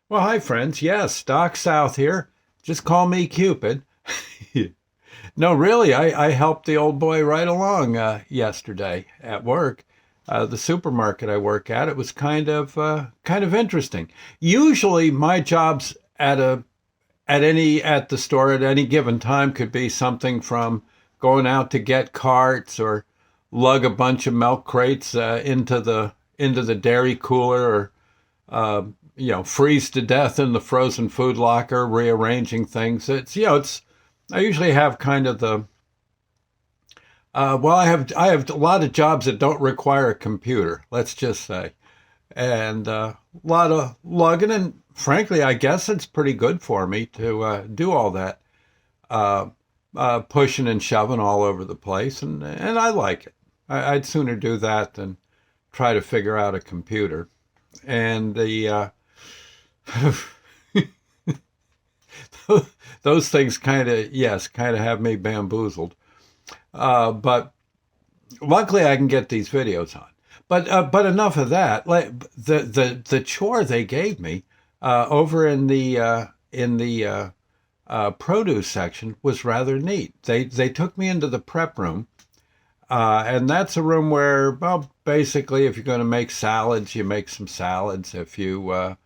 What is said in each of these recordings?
Well, hi, friends. Yes, Doc South here. Just call me Cupid. No, really, I helped the old boy right along yesterday at work. The supermarket I work at, it was kind of interesting. Usually, my jobs at the store at any given time could be something from going out to get carts or lug a bunch of milk crates into the dairy cooler or uh, freeze to death in the frozen food locker, rearranging things. It's I usually have kind of the I have a lot of jobs that don't require a computer. Let's just say, and a lot of lugging, and frankly, I guess it's pretty good for me to do all that uh, pushing and shoving all over the place, and I like it. I'd sooner do that than try to figure out a computer. And the those things kind of have me bamboozled. But luckily, I can get these videos on. But enough of that. Like the chore they gave me over in the produce section was rather neat. They took me into the prep room, and that's a room where, well, basically, if you're going to make salads, you make some salads. If some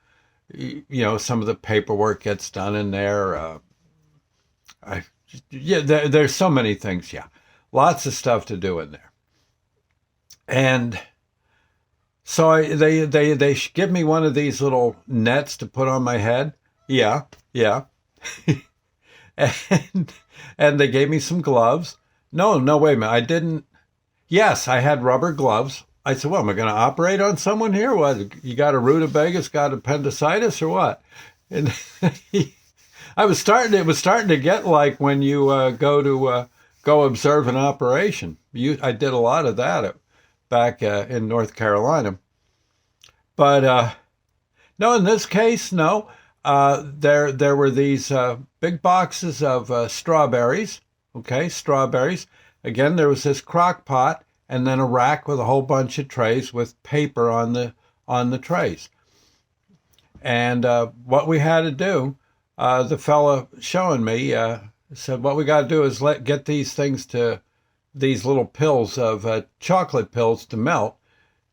of the paperwork gets done in there. I, yeah, there's so many things. Yeah, lots of stuff to do in there. And so they give me one of these little nets to put on my head. Yeah, yeah, and and they gave me some gloves. No, no, wait a minute. I didn't. Yes, I had rubber gloves. I said, "Well, am I going to operate on someone here? What? You got a rutabagus, got appendicitis, or what?" And I was starting. It was starting to get like when you go observe an operation. I did a lot of that back in North Carolina, but no, in this case, no. There were these big boxes of strawberries. Okay, strawberries. Again, there was this crock pot, and then a rack with a whole bunch of trays with paper on the trays. And what we had to do, the fella showing me said, what we got to do is get these things to these little pills of chocolate pills to melt.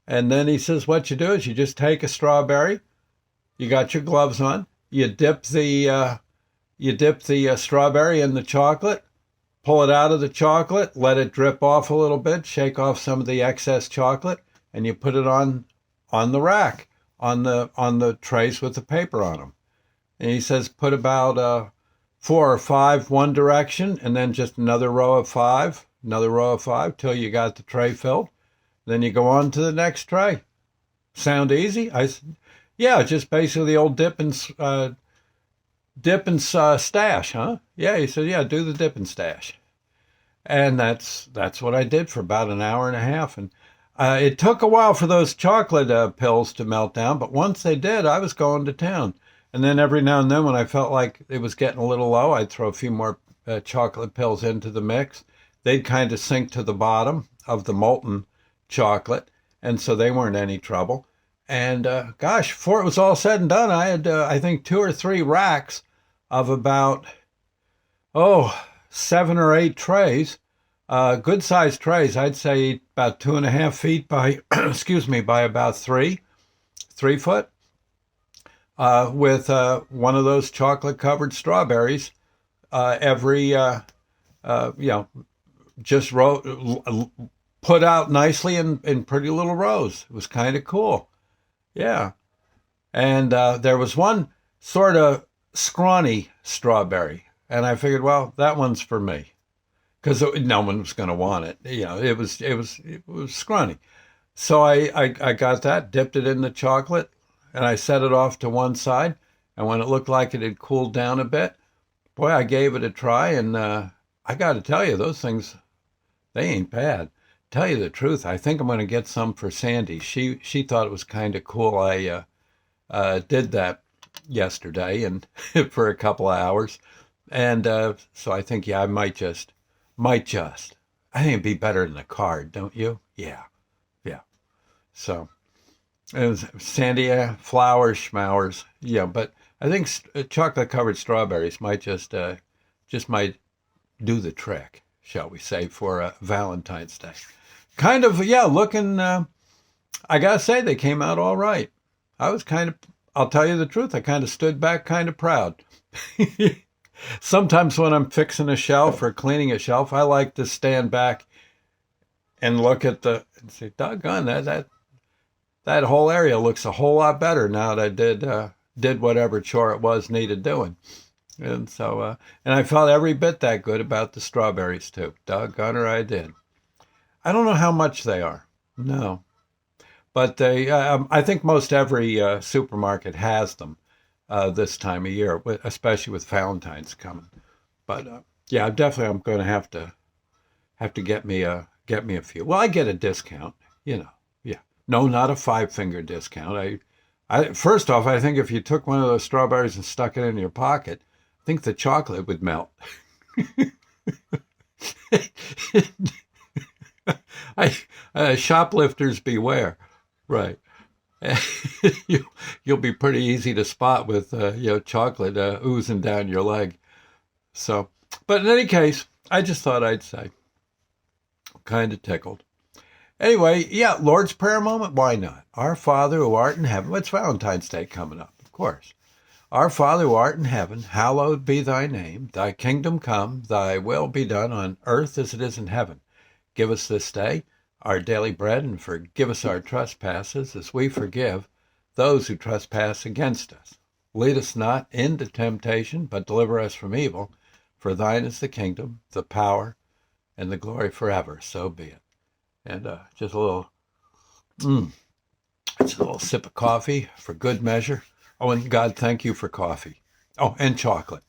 And then he says, what you do is you just take a strawberry, you got your gloves on, you dip the strawberry in the chocolate, pull it out of the chocolate, let it drip off a little bit, shake off some of the excess chocolate, and you put it on the rack, on the trays with the paper on them. And he says put about four or five one direction, and then just another row of five till you got the tray filled. Then you go on to the next tray. Sound easy? I said, yeah, just basically the old dip and stash, huh? Yeah, he said, yeah, do the dip and stash. And that's what I did for about an hour and a half. And it took a while for those chocolate pills to melt down, but once they did, I was going to town. And then every now and then, when I felt like it was getting a little low, I'd throw a few more chocolate pills into the mix. They'd kind of sink to the bottom of the molten chocolate, and so they weren't any trouble. And gosh, before it was all said and done, I had, I think, two or three racks of about, oh, 7 or 8 trays, good sized trays. I'd say about 2.5 feet by, excuse me, by about 3 foot, with one of those chocolate covered strawberries every, you know, just put out nicely in pretty little rows. It was kind of cool. Yeah. And there was one sort of scrawny strawberry. And I figured, well, that one's for me because no one was going to want it. It was scrawny. So I got that, dipped it in the chocolate, and I set it off to one side. And when it looked like it had cooled down a bit, boy, I gave it a try. And I got to tell you, those things, they ain't bad. Tell you the truth, I think I'm going to get some for Sandy. She thought it was kind of cool. I did that yesterday and for a couple of hours, and so I think, yeah, I might just. I think it'd be better than a card, don't you? Yeah, yeah. So It was sandy flowers, schmowers. Yeah, but I think chocolate covered strawberries might just might do the trick, shall we say, for Valentine's Day. Kind of, yeah. Looking, I gotta say, they came out all right. I was kind of, I'll tell you the truth, I kind of stood back, kind of proud. Sometimes when I'm fixing a shelf or cleaning a shelf, I like to stand back and look at and say, "Doggone that whole area looks a whole lot better now that I did whatever chore it was needed doing." And so, and I felt every bit that good about the strawberries too. Doggone her, I did. I don't know how much they are. No, but I think most every supermarket has them this time of year, especially with Valentine's coming. But yeah, definitely, I'm going to have to get me a few. Well, I get a discount, you know. Yeah, no, not a five-finger discount. I first off, I think if you took one of those strawberries and stuck it in your pocket, I think the chocolate would melt. I shoplifters beware. Right. you, you'll be pretty easy to spot with chocolate oozing down your leg. So, but in any case, I just thought I'd say, kind of tickled. Anyway, yeah, Lord's Prayer moment. Why not? Our Father who art in heaven. It's Valentine's Day coming up, of course. Our Father who art in heaven, hallowed be thy name. Thy kingdom come, thy will be done on earth as it is in heaven. Give us this day our daily bread, and forgive us our trespasses as we forgive those who trespass against us. Lead us not into temptation, but deliver us from evil. For thine is the kingdom, the power, and the glory forever. So be it. And just it's a little sip of coffee for good measure. Oh, and God, thank you for coffee. Oh, and chocolate.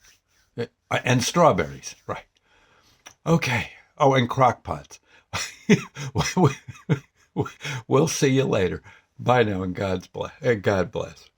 And strawberries. Right. Okay. Oh, and crock pots. We'll see you later. Bye now, and God bless.